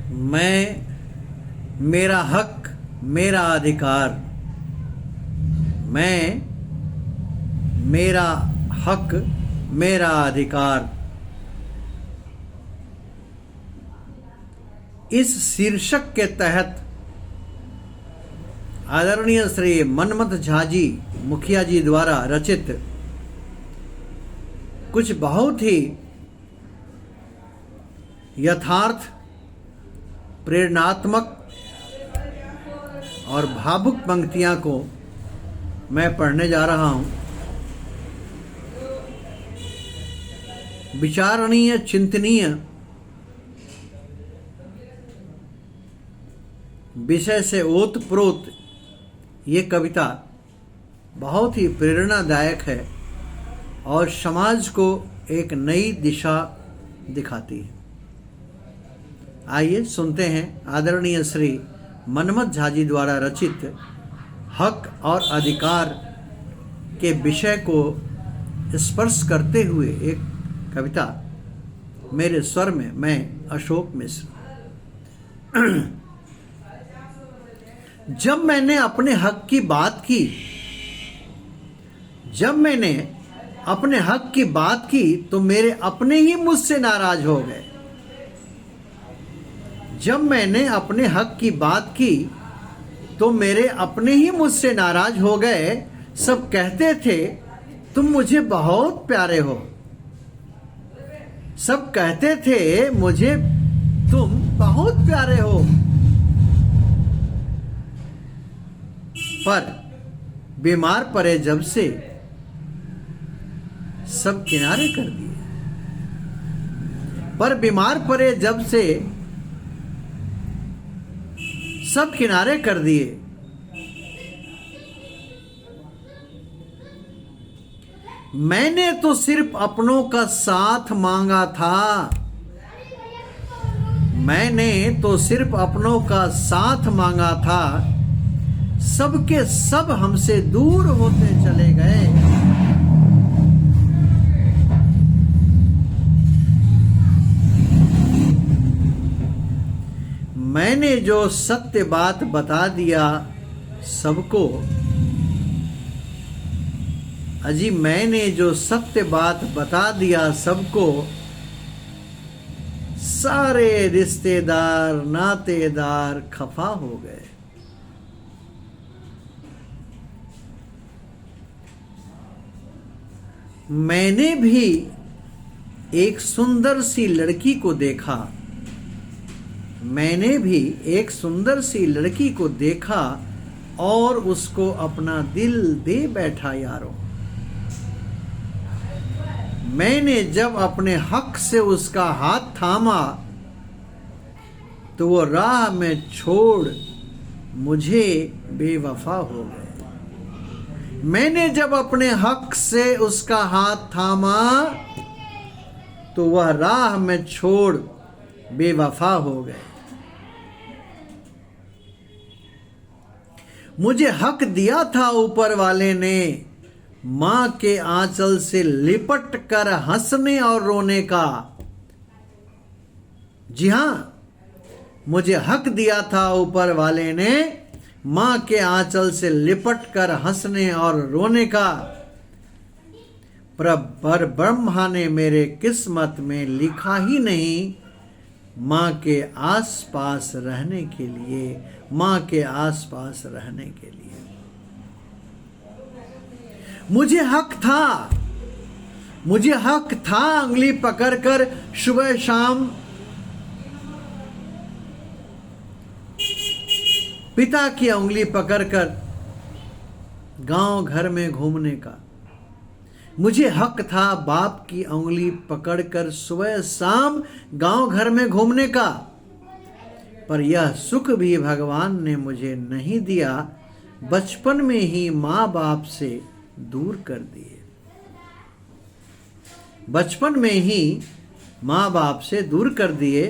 मैं, मेरा हक, मेरा अधिकार। मैं, मेरा हक, मेरा अधिकार। इस शीर्षक के तहत आदरणीय श्री मनमथ झा जी मुखिया जी द्वारा रचित कुछ बहुत ही यथार्थ, प्रेरणात्मक और भावुक पंक्तियां को मैं पढ़ने जा रहा हूं। विचारणीय, चिंतनीय विषय से ओतप्रोत ये कविता बहुत ही प्रेरणादायक है और समाज को एक नई दिशा दिखाती है। आइए सुनते हैं आदरणीय श्री मनमथ झा जी द्वारा रचित हक और अधिकार के विषय को स्पर्श करते हुए एक कविता मेरे स्वर में। मैं अशोक मिश्र। जब मैंने अपने हक की बात की, जब मैंने अपने हक की बात की तो मेरे अपने ही मुझसे नाराज हो गए। जब मैंने अपने हक की बात की तो मेरे अपने ही मुझसे नाराज हो गए। सब कहते थे तुम मुझे बहुत प्यारे हो। सब कहते थे मुझे तुम बहुत प्यारे हो। पर बीमार पड़े जब से सब किनारे कर दिए। पर बीमार पड़े जब से सब किनारे कर दिए। मैंने तो सिर्फ अपनों का साथ मांगा था। मैंने तो सिर्फ अपनों का साथ मांगा था। सबके सब हमसे दूर होते चले गए। मैंने जो सत्य बात बता दिया सबको, अजी मैंने जो सत्य बात बता दिया सबको, सारे रिश्तेदार नातेदार खफा हो गए। मैंने भी एक सुंदर सी लड़की को देखा। मैंने भी एक सुंदर सी लड़की को देखा और उसको अपना दिल दे बैठा यारो। मैंने जब अपने हक से उसका हाथ थामा तो वो राह में छोड़ मुझे बेवफा हो गए। मैंने जब अपने हक से उसका हाथ थामा तो वह राह में छोड़ बेवफा हो गए। मुझे हक दिया था ऊपर वाले ने मां के आंचल से लिपट कर हंसने और रोने का। जी हां, मुझे हक दिया था ऊपर वाले ने मां के आंचल से लिपट कर हंसने और रोने का। पर ब्रह्मा ने मेरे किस्मत में लिखा ही नहीं मां के आसपास रहने के लिए, मां के आसपास रहने के लिए। मुझे हक था, मुझे हक था उंगली पकड़कर सुबह शाम पिता की उंगली पकड़कर गांव घर में घूमने का। मुझे हक था बाप की उंगली पकड़कर सुबह शाम गांव घर में घूमने का। पर यह सुख भी भगवान ने मुझे नहीं दिया, बचपन में ही माँ बाप से दूर कर दिए। बचपन में ही माँ बाप से दूर कर दिए।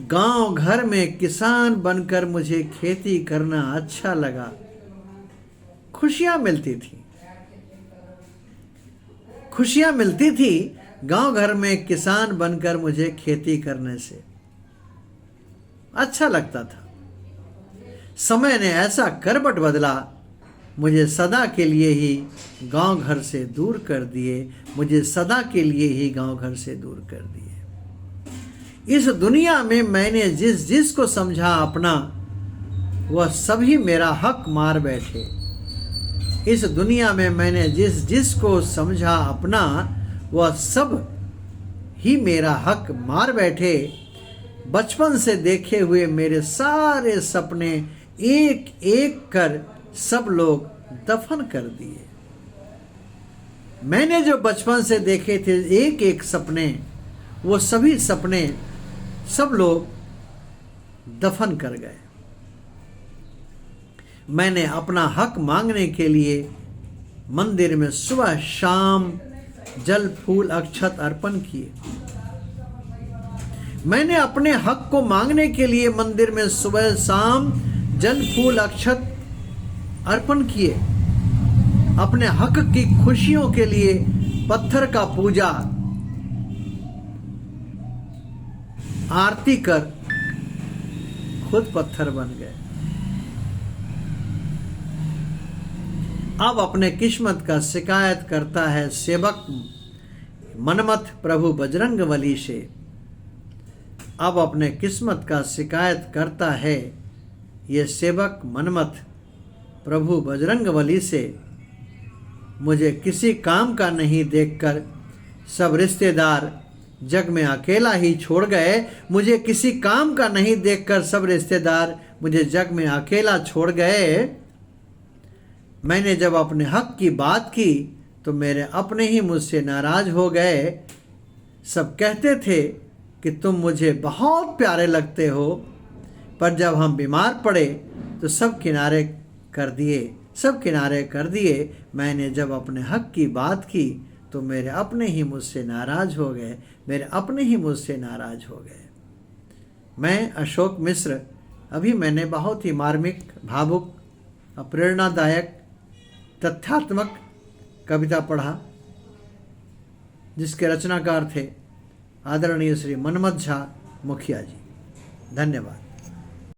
गांव घर में किसान बनकर मुझे खेती करना अच्छा लगा। खुशियां मिलती थी, खुशियां मिलती थी गांव घर में किसान बनकर मुझे खेती करने से। अच्छा लगता था। समय ने ऐसा करवट बदला, मुझे सदा के लिए ही गांव घर से दूर कर दिए, मुझे सदा के लिए ही गांव घर से दूर कर दिए। इस दुनिया में मैंने जिस जिस को समझा अपना, वह सभी मेरा हक मार बैठे। इस दुनिया में मैंने जिस जिस को समझा अपना, वह सब ही मेरा हक मार बैठे। बचपन से देखे हुए मेरे सारे सपने एक एक कर सब लोग दफन कर दिए। मैंने जो बचपन से देखे थे एक एक सपने, वो सभी सपने सब लोग दफन कर गए। मैंने अपना हक मांगने के लिए मंदिर में सुबह शाम जल फूल अक्षत अर्पण किए। मैंने अपने हक को मांगने के लिए मंदिर में सुबह शाम जल फूल अक्षत अर्पण किए। अपने हक की खुशियों के लिए पत्थर का पूजा आरती कर खुद पत्थर बन गए। अब अपने किस्मत का शिकायत करता है सेवक मनमथ प्रभु बजरंगबली से। अब अपने किस्मत का शिकायत करता है ये सेवक मनमथ प्रभु बजरंगबली से। मुझे किसी काम का नहीं देखकर सब रिश्तेदार जग में अकेला ही छोड़ गए। मुझे किसी काम का नहीं देखकर सब रिश्तेदार मुझे जग में अकेला छोड़ गए। मैंने जब अपने हक की बात की तो मेरे अपने ही मुझसे नाराज हो गए। सब कहते थे कि तुम मुझे बहुत प्यारे लगते हो, पर जब हम बीमार पड़े तो सब किनारे कर दिए। मैंने जब अपने हक की बात की तो मेरे अपने ही मुझसे नाराज हो गए। मैं अशोक मिश्र। अभी मैंने बहुत ही मार्मिक, भावुक, प्रेरणादायक, तथ्यात्मक कविता पढ़ा, जिसके रचनाकार थे आदरणीय श्री मनमथ झा मुखिया जी। धन्यवाद।